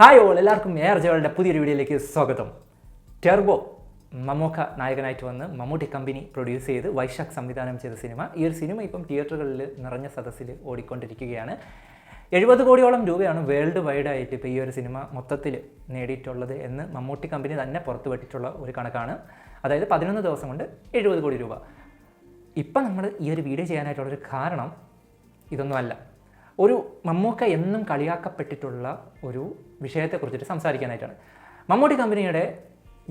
Hi all, എല്ലാവർക്കും AR ജോയുടെ പുതിയൊരു വീഡിയോയിലേക്ക് സ്വാഗതം. ടെർബോ മമ്മൂക്ക നായകനായിട്ട് വന്ന് മമ്മൂട്ടി കമ്പനി പ്രൊഡ്യൂസ് ചെയ്ത് വൈശാഖ് സംവിധാനം ചെയ്ത സിനിമ. ഈ ഒരു സിനിമ ഇപ്പം തിയേറ്ററുകളിൽ നിറഞ്ഞ സദസ്സിൽ ഓടിക്കൊണ്ടിരിക്കുകയാണ്. 70 കോടിയോളം രൂപയാണ് വേൾഡ് വൈഡായിട്ട് ഇപ്പോൾ ഈ ഒരു സിനിമ മൊത്തത്തിൽ നേടിയിട്ടുള്ളത് എന്ന് മമ്മൂട്ടി കമ്പനി തന്നെ പുറത്തുവിട്ടിട്ടുള്ള ഒരു കണക്കാണ്. അതായത് 11 ദിവസം കൊണ്ട് 70 കോടി രൂപ. ഇപ്പം നമ്മൾ ഈ ഒരു വീഡിയോ ചെയ്യാനായിട്ടുള്ളൊരു കാരണം ഇതൊന്നുമല്ല. ഒരു മമ്മൂക്ക എന്നും കളിയാക്കപ്പെട്ടിട്ടുള്ള ഒരു വിഷയത്തെക്കുറിച്ചിട്ട് സംസാരിക്കാനായിട്ടാണ്. മമ്മൂട്ടി കമ്പനിയുടെ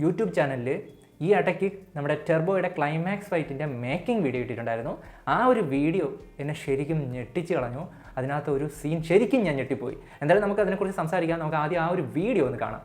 യൂട്യൂബ് ചാനലിൽ ഈ ഇടയ്ക്ക് നമ്മുടെ ടെർബോയുടെ ക്ലൈമാക്സ് ഫൈറ്റിൻ്റെ മേക്കിംഗ് വീഡിയോ ഇട്ടിട്ടുണ്ടായിരുന്നു. ആ ഒരു വീഡിയോ എന്നെ ശരിക്കും ഞെട്ടിച്ച് കളഞ്ഞു. അതിനകത്ത് ഒരു സീൻ ശരിക്കും ഞാൻ ഞെട്ടിപ്പോയി. എന്തായാലും നമുക്ക് അതിനെക്കുറിച്ച് സംസാരിക്കാം. നമുക്ക് ആദ്യം ആ ഒരു വീഡിയോ ഒന്ന് കാണാം.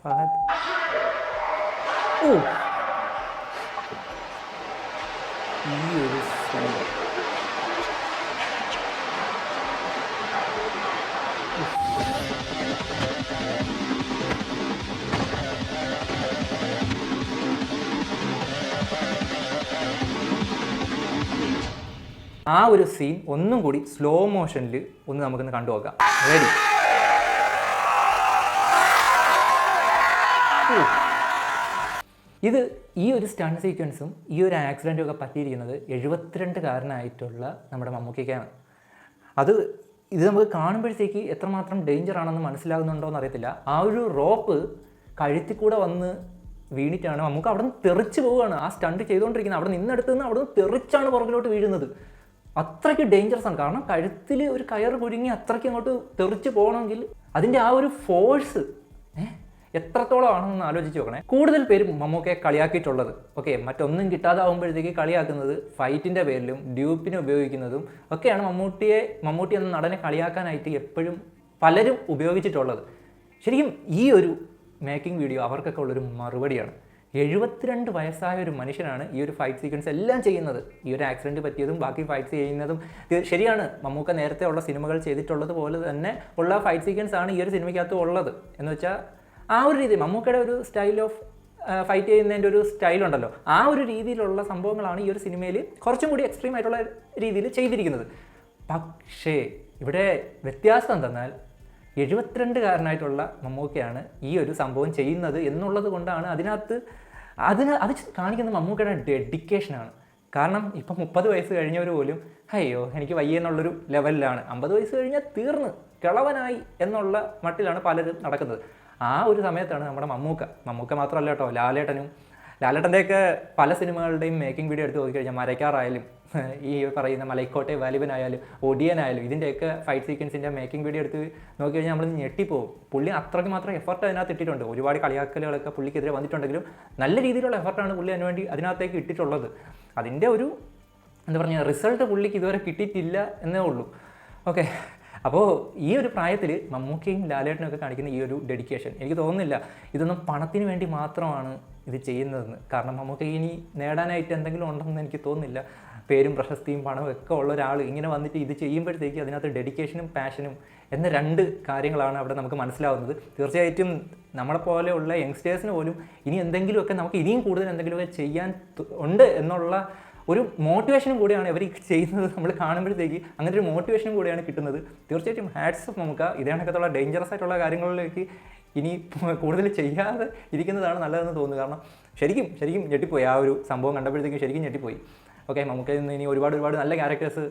ഫഹദ് ഈ ഒരു സംഭവം ആ ഒരു സീൻ ഒന്നും കൂടി സ്ലോ മോഷനിൽ ഒന്ന് നമുക്കൊന്ന് കണ്ടു നോക്കാം. റെഡി? ഇത് ഈ ഒരു സ്റ്റണ്ട് സീക്വൻസും ഈ ഒരു ആക്സിഡൻറ്റും ഒക്കെ പറ്റിയിരിക്കുന്നത് 72കാരനായിട്ടുള്ള നമ്മുടെ മമ്മൂക്കയ്ക്കാണ്. ഇത് നമുക്ക് കാണുമ്പോഴത്തേക്ക് എത്രമാത്രം ഡേഞ്ചർ ആണെന്ന് മനസ്സിലാകുന്നുണ്ടോ എന്നറിയത്തില്ല. ആ ഒരു റോപ്പ് കഴുത്തിൽ കൂടെ വന്ന് വീണിട്ടാണ് മമ്മൂക്ക അവിടെ നിന്ന് തെറിച്ച് പോവുകയാണ്. ആ സ്റ്റണ്ട് ചെയ്തുകൊണ്ടിരിക്കുന്നത് അവിടെ നിന്നെടുത്ത് നിന്ന് അവിടെ നിന്ന് തെറിച്ചാണ് പുറകിലോട്ട് വീഴുന്നത്. അത്രയ്ക്ക് ഡേഞ്ചറസ് ആണ്. കാരണം കഴുത്തിൽ ഒരു കയർ കുരുങ്ങി അത്രയ്ക്ക് അങ്ങോട്ട് തെറിച്ച് പോകണമെങ്കിൽ അതിൻ്റെ ആ ഒരു ഫോഴ്സ് എത്രത്തോളം ആണെന്ന് ആലോചിച്ച് നോക്കണേ. കൂടുതൽ പേരും മമ്മൂക്കയെ കളിയാക്കിയിട്ടുള്ളത് മറ്റൊന്നും കിട്ടാതാവുമ്പോഴത്തേക്ക് കളിയാക്കുന്നത് ഫൈറ്റിൻ്റെ പേരിലും ഡ്യൂപ്പിനെ ഉപയോഗിക്കുന്നതും ഒക്കെയാണ് മമ്മൂട്ടി എന്ന നടനെ കളിയാക്കാനായിട്ട് എപ്പോഴും പലരും ഉപയോഗിച്ചിട്ടുള്ളത്. ശരിക്കും ഈ ഒരു മേക്കിംഗ് വീഡിയോ അവർക്കൊക്കെ ഉള്ളൊരു മറുപടിയാണ്. 72 വയസ്സായ ഒരു മനുഷ്യനാണ് ഈ ഒരു ഫൈറ്റ് സീക്വൻസ് എല്ലാം ചെയ്യുന്നത്. ഈ ഒരു ആക്സിഡൻറ്റ് പറ്റിയതും ബാക്കി ഫൈറ്റ്സ് ചെയ്യുന്നതും ശരിയാണ്. മമ്മൂക്ക നേരത്തെ ഉള്ള സിനിമകൾ ചെയ്തിട്ടുള്ളത് പോലെ തന്നെ ഉള്ള ഫൈറ്റ് സീക്വൻസ് ആണ് ഈ ഒരു സിനിമയ്ക്കകത്ത് ഉള്ളത്. എന്ന് വെച്ചാൽ ആ ഒരു രീതി മമ്മൂക്കയുടെ ഒരു സ്റ്റൈൽ ഓഫ് ഫൈറ്റ് ചെയ്യുന്നതിൻ്റെ ഒരു സ്റ്റൈലുണ്ടല്ലോ, ആ ഒരു രീതിയിലുള്ള സംഭവങ്ങളാണ് ഈ ഒരു സിനിമയിൽ കുറച്ചും കൂടി എക്സ്ട്രീം ആയിട്ടുള്ള രീതിയിൽ ചെയ്തിരിക്കുന്നത്. പക്ഷേ ഇവിടെ വ്യത്യാസം എന്തെന്നാൽ 72കാരനായിട്ടുള്ള മമ്മൂക്കയാണ് ഈ ഒരു സംഭവം ചെയ്യുന്നത് എന്നുള്ളത് കൊണ്ടാണ് അത് കാണിക്കുന്ന മമ്മൂക്കയുടെ ഡെഡിക്കേഷനാണ്. കാരണം ഇപ്പം 30 വയസ്സ് കഴിഞ്ഞവർ പോലും അയ്യോ എനിക്ക് വയ്യ എന്നുള്ളൊരു ലെവലിലാണ്. 50 വയസ്സ് കഴിഞ്ഞാൽ തീർന്ന് കിളവനായി എന്നുള്ള മട്ടിലാണ് പലരും നടക്കുന്നത്. ആ ഒരു സമയത്താണ് നമ്മുടെ മമ്മൂക്ക മാത്രമല്ല കേട്ടോ, ലാലേട്ടൻ്റെയൊക്കെ പല സിനിമകളുടെയും മേക്കിംഗ് വീഡിയോ എടുത്ത് നോക്കിക്കഴിഞ്ഞാൽ മരക്കാറായാലും ഈ പറയുന്ന മലൈക്കോട്ടെ വാലിബനായാലും ഒടിയനായാലും ഇതിൻ്റെയൊക്കെ ഫൈറ്റ് സീക്വൻസിൻ്റെ മേക്കിംഗ് വീഡിയോ എടുത്ത് നോക്കിക്കഴിഞ്ഞാൽ നമ്മൾ ഞെട്ടിപ്പോവും. പുള്ളി അത്രയ്ക്ക് മാത്രം എഫർട്ട് അതിനകത്ത് ഇട്ടിട്ടുണ്ട്. ഒരുപാട് കളിയാക്കലുകളൊക്കെ പുള്ളിക്കെതിരെ വന്നിട്ടുണ്ടെങ്കിലും നല്ല രീതിയിലുള്ള എഫർട്ടാണ് പുള്ളി അതിനുവേണ്ടി അതിനകത്തേക്ക് ഇട്ടിട്ടുള്ളത്. അതിൻ്റെ ഒരു റിസൾട്ട് പുള്ളിക്ക് ഇതുവരെ കിട്ടിയിട്ടില്ല എന്നേ ഉള്ളൂ. അപ്പോൾ ഈ ഒരു പ്രായത്തിൽ മമ്മൂക്കയും ലാലേട്ടനും ഒക്കെ കാണിക്കുന്ന ഈ ഒരു ഡെഡിക്കേഷൻ എനിക്ക് തോന്നുന്നില്ല ഇതൊന്നും പണത്തിന് വേണ്ടി മാത്രമാണ് ഇത് ചെയ്യുന്നതെന്ന്. കാരണം മമ്മൂക്ക ഇനി നേടാനായിട്ട് എന്തെങ്കിലും ഉണ്ടെന്ന് എനിക്ക് തോന്നുന്നില്ല. പേരും പ്രശസ്തിയും പണവും ഒക്കെ ഉള്ള ഒരാൾ ഇങ്ങനെ വന്നിട്ട് ഇത് ചെയ്യുമ്പോഴത്തേക്ക് അതിനകത്ത് ഡെഡിക്കേഷനും പാഷനും എന്ന 2 കാര്യങ്ങളാണ് അവിടെ നമുക്ക് മനസ്സിലാവുന്നത്. തീർച്ചയായിട്ടും നമ്മളെപ്പോലെയുള്ള യങ്സ്റ്റേഴ്സിന് പോലും ഇനി എന്തെങ്കിലുമൊക്കെ നമുക്ക് ഇനിയും കൂടുതൽ എന്തെങ്കിലുമൊക്കെ ചെയ്യാൻ ഉണ്ട് എന്നുള്ള ഒരു മോട്ടിവേഷനും കൂടിയാണ് ഇവർ ചെയ്യുന്നത്. നമ്മൾ കാണുമ്പോഴത്തേക്ക് അങ്ങനെ ഒരു മോട്ടിവേഷനും കൂടിയാണ് കിട്ടുന്നത്. തീർച്ചയായിട്ടും ഹാറ്റ്സ് ഓഫ് നമുക്ക് ഇതേ കണക്കത്തുള്ള ഡേഞ്ചറസ് ആയിട്ടുള്ള കാര്യങ്ങളിലേക്ക് ഇനി കൂടുതൽ ചെയ്യാതെ ഇരിക്കുന്നതാണ് നല്ലതെന്ന് തോന്നുന്നു. കാരണം ശരിക്കും ഞെട്ടിപ്പോയി. ആ ഒരു സംഭവം കണ്ടപ്പോഴത്തേക്കും ശരിക്കും ഞെട്ടിപ്പോയി. ഓക്കെ, നമുക്കിൽ നിന്ന് ഇനി ഒരുപാട് നല്ല ക്യാരക്ടേഴ്സ്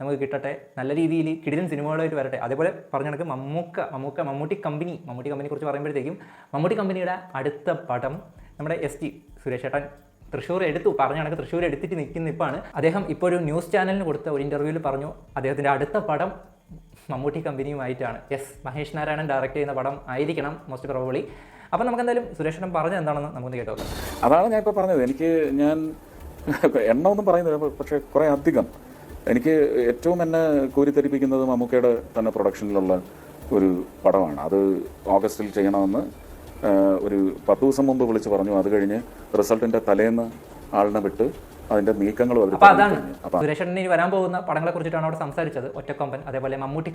നമുക്ക് കിട്ടട്ടെ, നല്ല രീതിയിൽ കിടിലൻ സിനിമകളായിട്ട് വരട്ടെ. അതേപോലെ പറഞ്ഞ കണക്ക് മമ്മൂട്ടി കമ്പനിയെ കുറിച്ച് പറയുമ്പോഴത്തേക്കും മമ്മൂട്ടി കമ്പനിയുടെ അടുത്ത പടം നമ്മുടെ ST സുരേഷ് ഏട്ടൻ തൃശ്ശൂർ പറഞ്ഞ കണക്ക് തൃശ്ശൂർ എടുത്തിട്ട് നിൽക്കുന്ന ഇപ്പാണ്. അദ്ദേഹം ഇപ്പോൾ ഒരു ന്യൂസ് ചാനലിന് കൊടുത്ത ഒരു ഇൻ്റർവ്യൂവിൽ പറഞ്ഞു അദ്ദേഹത്തിൻ്റെ അടുത്ത പടം മമ്മൂട്ടി കമ്പനിയുമായിട്ടാണ്. മഹേഷ് നാരായണൻ ഡയറക്റ്റ് ചെയ്യുന്ന പടം ആയിരിക്കണം മോസ്റ്റ് പ്രോബബ്ലി. അപ്പം നമുക്ക് എന്തായാലും സുരേഷ് ഏട്ടൻ പറഞ്ഞത് എന്താണെന്ന് നമുക്കൊന്ന് കേട്ടോ. അതാണ് ഞാൻ ഇപ്പോൾ പറഞ്ഞത്. ഞാൻ എണ്ണമൊന്നും പറയുന്നില്ല, പക്ഷേ കുറേ അധികം എനിക്ക് ഏറ്റവും എന്നെ കോരിത്തരിപ്പിക്കുന്നത് മമ്മൂക്കയുടെ തന്നെ പ്രൊഡക്ഷനിലുള്ള ഒരു പടമാണ്. അത് ഓഗസ്റ്റിൽ ചെയ്യണമെന്ന് ഒരു 10 ദിവസം മുമ്പ് വിളിച്ച് പറഞ്ഞു. അത് കഴിഞ്ഞ് റിസൾട്ടിൻ്റെ തലേന്ന് ആളിനെ വിട്ട് അതിൻ്റെ നീക്കങ്ങളും അവർ. അപ്പോൾ അതാണ് സുരേഷേട്ടന് ഇനി വരാൻ പോകുന്ന പടങ്ങളെ കുറിച്ചിട്ടാണ് അവിടെ സംസാരിച്ചത്. ഒറ്റക്കൊമ്പൻ, അതേപോലെ മമ്മൂട്ടി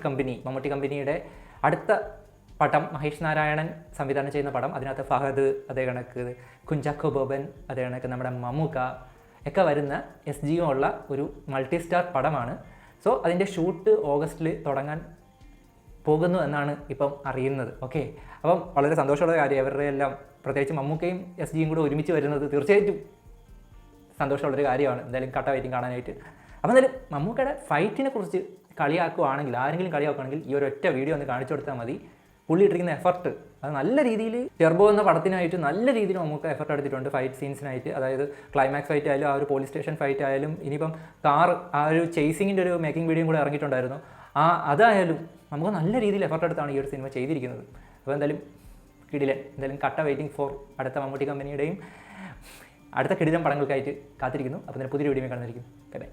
കമ്പനിയുടെ അടുത്ത പടം മഹേഷ് നാരായണൻ സംവിധാനം ചെയ്യുന്ന പടം. അതിനകത്ത് ഫഹദ്, അതേ കണക്ക് കുഞ്ചാക്കോ ബോബൻ, അതേ കണക്ക് നമ്മുടെ മമ്മൂക്ക ഒക്കെ വരുന്ന SGO ഉള്ള ഒരു മൾട്ടി സ്റ്റാർ പടമാണ്. സോ അതിൻ്റെ ഷൂട്ട് ഓഗസ്റ്റിൽ തുടങ്ങാൻ പോകുന്നു എന്നാണ് ഇപ്പം അറിയുന്നത്. ഓക്കെ, അപ്പം വളരെ സന്തോഷമുള്ള കാര്യം. അവരുടെ എല്ലാം പ്രത്യേകിച്ച് മമ്മൂക്കയും SGയും കൂടെ ഒരുമിച്ച് വരുന്നത് തീർച്ചയായിട്ടും സന്തോഷമുള്ളൊരു കാര്യമാണ്. എന്തായാലും കട്ട വെയിറ്റിംഗ് കാണാനായിട്ട്. അപ്പോൾ എന്തായാലും മമ്മൂക്കയുടെ ഫൈറ്റിനെ കുറിച്ച് ആരെങ്കിലും കളിയാക്കുകയാണെങ്കിൽ ഈ ഒരു ഒറ്റ വീഡിയോ ഒന്ന് കാണിച്ചു കൊടുത്താൽ മതി. പുള്ളി ഇട്ടിരിക്കുന്ന എഫർട്ട് അത് നല്ല രീതിയിൽ. ടെർബോ എന്ന പടത്തിനായിട്ട് നല്ല രീതിയിൽ നമുക്ക് എഫർട്ട് എടുത്തിട്ടുണ്ട് ഫൈറ്റ് സീൻസിനായിട്ട്. അതായത് ക്ലൈമാക്സ് ഫൈറ്റ് ആയാലും, ആ ഒരു പോലീസ് സ്റ്റേഷൻ ഫൈറ്റ് ആയാലും, ഇനിയിപ്പം കാർ ആ ഒരു ചേസിങ്ങിൻ്റെ ഒരു മേക്കിംഗ് വീഡിയോയും കൂടെ ഇറങ്ങിയിട്ടുണ്ടായിരുന്നു. അതായാലും നമുക്ക് നല്ല രീതിയിൽ എഫർട്ട് എടുത്താണ് ഈ ഒരു സിനിമ ചെയ്തിരിക്കുന്നത്. അപ്പോൾ എന്തായാലും എന്തായാലും കട്ട വെയിറ്റിംഗ് ഫോർ അടുത്ത മമ്മൂട്ടി കമ്പനിയുടെയും അടുത്ത കിടിലൻ പടങ്ങൾക്കായിട്ട് കാത്തിരിക്കുന്നു. അപ്പോൾ പുതിയൊരു വീഡിയോ കാണുന്നതായിരിക്കും. ബൈ.